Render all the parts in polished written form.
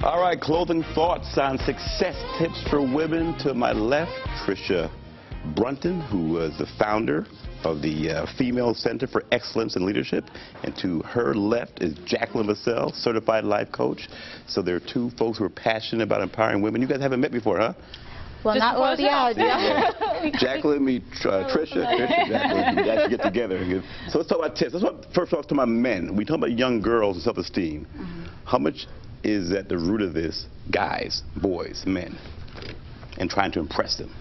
All right, clothing thoughts on success tips for women. To my left, Tricia Brunton, who is the founder of the Female Center for Excellence in Leadership. And to her left is Jaclyn Vocell, certified life coach. So there are two folks who are passionate about empowering women. You guys haven't met before, huh? Well, just not well, yeah. Jaclyn, meet Tricia, Jaclyn, we actually get together. So let's talk about tips. Let's first off to my men. We talk about young girls and self-esteem. How much is at the root of this, guys, boys, men, and trying to impress them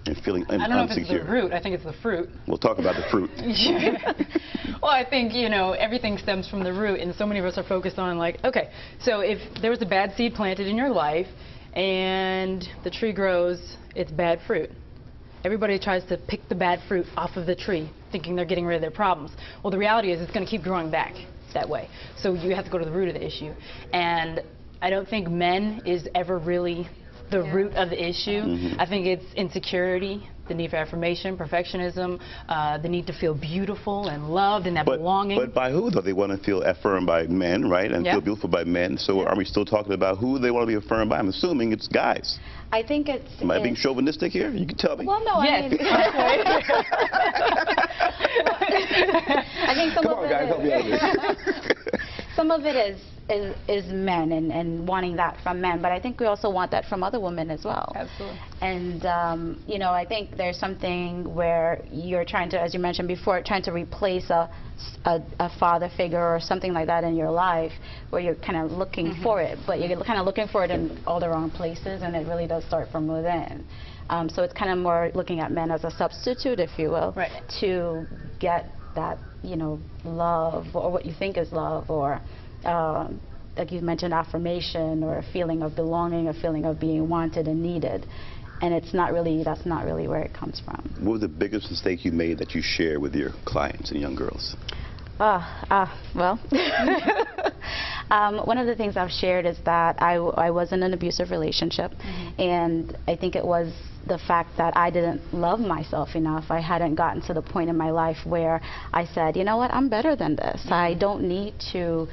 and feeling insecure? I don't know if it's the root. I think it's the fruit. We'll talk about the fruit. Well, I think, you know, everything stems from the root, and so many of us are focused on, like, okay, so if there was a bad seed planted in your life and the tree grows, it's bad fruit. Everybody tries to pick the bad fruit off of the tree, thinking they're getting rid of their problems. Well, the reality is it's going to keep growing back that way. So you have to go to the root of the issue. And I don't think men is ever really the root of the issue. I think it's insecurity, the need for affirmation, perfectionism, the need to feel beautiful and loved and that belonging. But by who, though? They want to feel affirmed by men, right? And feel beautiful by men. So are we still talking about who they want to be affirmed by? I'm assuming it's guys. I think it's... Am I being chauvinistic here? You can tell me. Well, no, yes. I think some Come on, guys, help me out here. Some of it is men and wanting that from men, but I think we also want that from other women as well. Absolutely. And you know, I think there's something where you're trying to, as you mentioned before, trying to replace a father figure or something like that in your life, where you're kind of looking for it, but you're kind of looking for it in all the wrong places, and it really does start from within. So it's kind of more looking at men as a substitute, if you will, to get that, you know, love, or what you think is love, or like you mentioned, affirmation, or a feeling of belonging, a feeling of being wanted and needed. And it's not really, that's not really where it comes from. What was the biggest mistake you made that you share with your clients and young girls? Well, one of the things I've shared is that I was in an abusive relationship, and I think it was the fact that I didn't love myself enough. I hadn't gotten to the point in my life where I said, you know what, I'm better than this. I don't need to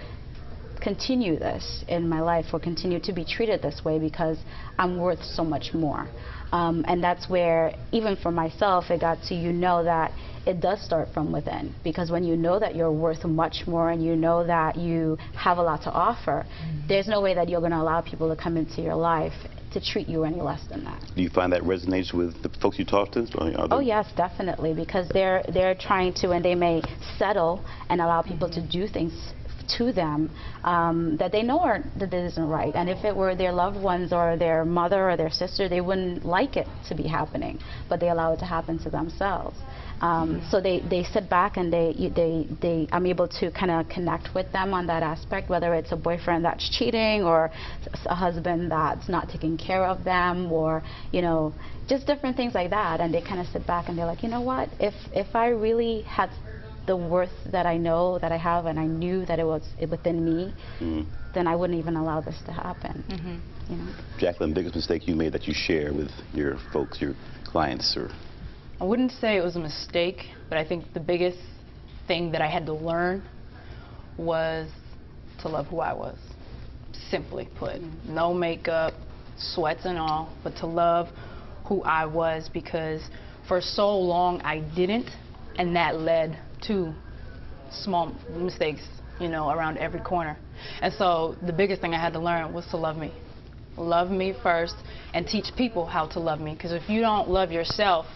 continue this in my life or continue to be treated this way, because I'm worth so much more. And that's where, even for myself, it got to, you know, that it does start from within, because when you know that you're worth much more and you know that you have a lot to offer, there's no way that you're going to allow people to come into your life to treat you any less than that. Do you find that resonates with the folks you talk to? Oh yes, definitely, because they're trying to, and they may settle and allow people to do things to them that they know that isn't right. And if it were their loved ones or their mother or their sister, they wouldn't like it to be happening, but they allow it to happen to themselves. So they sit back and I'm able to kind of connect with them on that aspect, whether it's a boyfriend that's cheating or a husband that's not taking care of them, or, you know, just different things like that. And they kind of sit back and they're like, you know what, if I really had the worth that I know that I have, and I knew that it was within me, then I wouldn't even allow this to happen. You know? Jaclyn, biggest mistake you made that you share with your folks, your clients? Or I wouldn't say it was a mistake, but I think the biggest thing that I had to learn was to love who I was. Simply put, no makeup, sweats and all, but to love who I was, because for so long I didn't, and that led to small mistakes, you know, around every corner. And so the biggest thing I had to learn was to love me. Love me first, and teach people how to love me, because if you don't love yourself,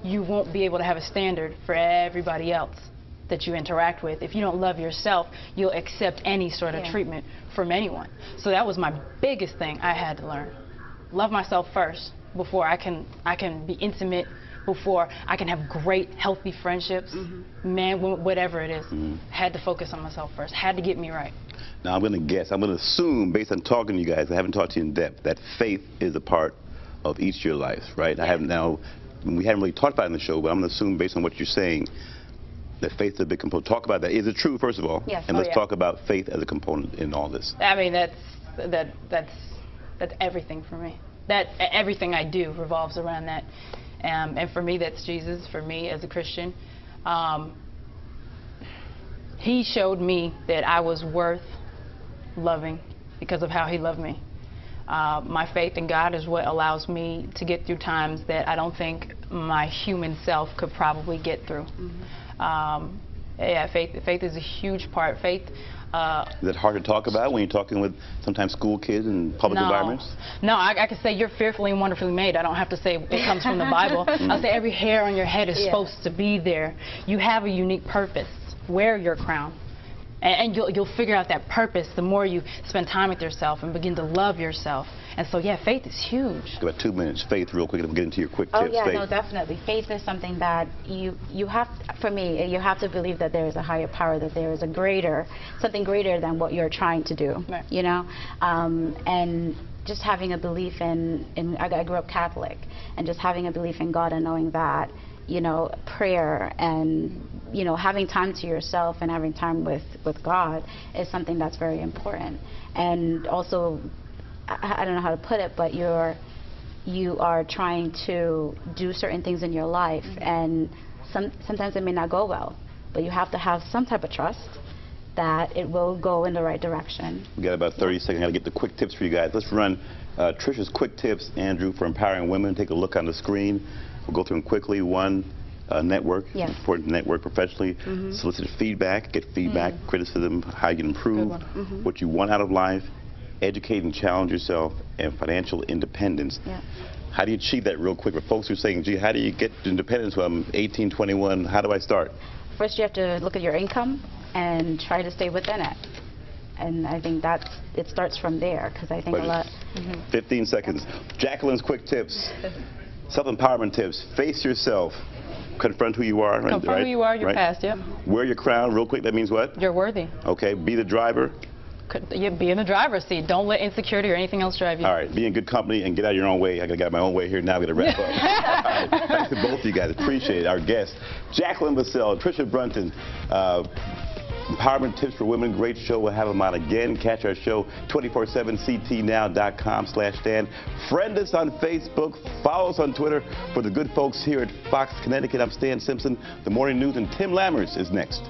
you won't be able to have a standard for everybody else that you interact with. If you don't love yourself, you'll accept any sort of treatment from anyone. So that was my biggest thing I had to learn. Love myself first before I can be intimate, before I can have great, healthy friendships, man, whatever it is. Had to focus on myself first, had to get me right. Now I'm going to guess, I'm going to assume, based on talking to you guys, I haven't talked to you in depth, that faith is a part of each of your lives, right? I haven't we haven't really talked about it in the show, but I'm going to assume, based on what you're saying, that faith is a big component. Talk about that. Is it true, first of all? Yes. And let's talk about faith as a component in all this. I mean, that's everything for me. That everything I do revolves around that. And for me, that's Jesus. For me, as a Christian, He showed me that I was worth loving because of how he loved me. My faith in God is what allows me to get through times that I don't think my human self could probably get through. Yeah, faith is a huge part. Faith. Is it hard to talk about when you're talking with sometimes school kids in public environments? No, I can say you're fearfully and wonderfully made. I don't have to say it comes from the Bible. I'll say every hair on your head is supposed to be there. You have a unique purpose. Wear your crown. And you'll figure out that purpose the more you spend time with yourself and begin to love yourself. And so, yeah, faith is huge. About 2 minutes. Faith, real quick, and we'll get into your quick tips. Oh, yeah, Faith. no, definitely. Faith is something that you have, for me, you have to believe that there is a higher power, that there is a greater, something greater than what you're trying to do, right. you know? And just having a belief I grew up Catholic, and just having a belief in God and knowing that, you know, prayer and, you know, having time to yourself and having time with God is something that's very important. And also, I don't know how to put it, but you are trying to do certain things in your life, and sometimes it may not go well, but you have to have some type of trust that it will go in the right direction. We got about 30 seconds. I got to get the quick tips for you guys. Let's run Tricia's quick tips, Andrew, for empowering women. Take a look on the screen. We'll go through them quickly. One, network. Yes. It's important to network professionally. Solicit feedback, get feedback, criticism, how you can improve, what you want out of life, educate and challenge yourself, and financial independence. Yeah. How do you achieve that real quick? For folks who are saying, gee, how do you get independence when I'm 18, 21? How do I start? First, you have to look at your income and try to stay within it. And I think it starts from there, because I think a lot. 15 seconds. Jaclyn's quick tips. Self-empowerment tips. Face yourself. Confront who you are. Confront who you are, your past, yep. Wear your crown, real quick. That means what? You're worthy. Okay. Be the driver. Be in the driver's seat. Don't let insecurity or anything else drive you. All right. Be in good company and get out of your own way. I got to get my own way here. Now we got to wrap up. All right. Thanks to both of you guys. Appreciate it. Our guests, Jaclyn Vocell, Tricia Brunton. Empowerment Tips for Women. Great show. We'll have them on again. Catch our show 247ctnow.com/Stan. Friend us on Facebook. Follow us on Twitter. For the good folks here at Fox Connecticut, I'm Stan Simpson. The Morning News and Tim Lammers is next.